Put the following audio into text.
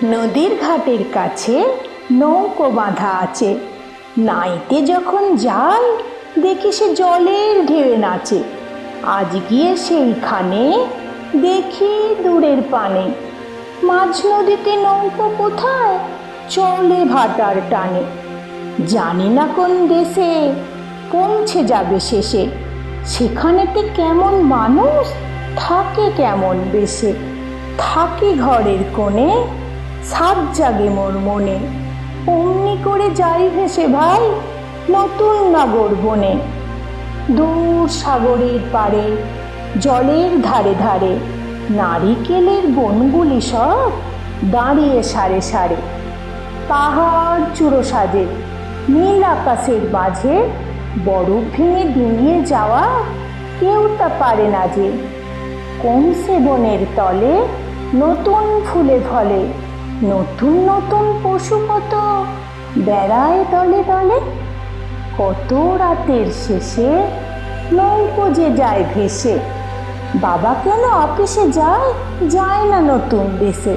নদীর ঘাটের কাছে নৌকো বাঁধা আছে। নাইতে যখন যাই দেখি সে জলের ঢেউয়ে নাচে। আজ গিয়ে সেইখানে দেখি দূরের পানে মাঝ নদীতে নৌকো কোথায় চলে ভাটার টানে। জানি না কোন দেশে পৌঁছে যাবে শেষে, সেখানেতে কেমন মানুষ থাকে কেমন বেশে। থাকি ঘরের কোণে সাত জাগে মোর মনে, অমনি করে যাই ভেসে ভাই নতুন নগর বনে। দূর সাগরের পাড়ে জলের ধারে ধারে নারিকেলের বনগুলি সব দাঁড়িয়ে সারে সারে। পাহাড় চূড়ো সাজে নীল আকাশের মাঝে, বরফ ভেঙে ডিঙিয়ে যাওয়া কেউ তা পারে না যে। কোন সে বনের তলে নতুন ফুলে ফলে, নতুন নতুন পশু কত বেড়ায় দলে দলে। কত রাতের শেষে নৌকো যে যায় ভেসে, বাবা কেন অফিসে যায় যায় না নতুন দেশে।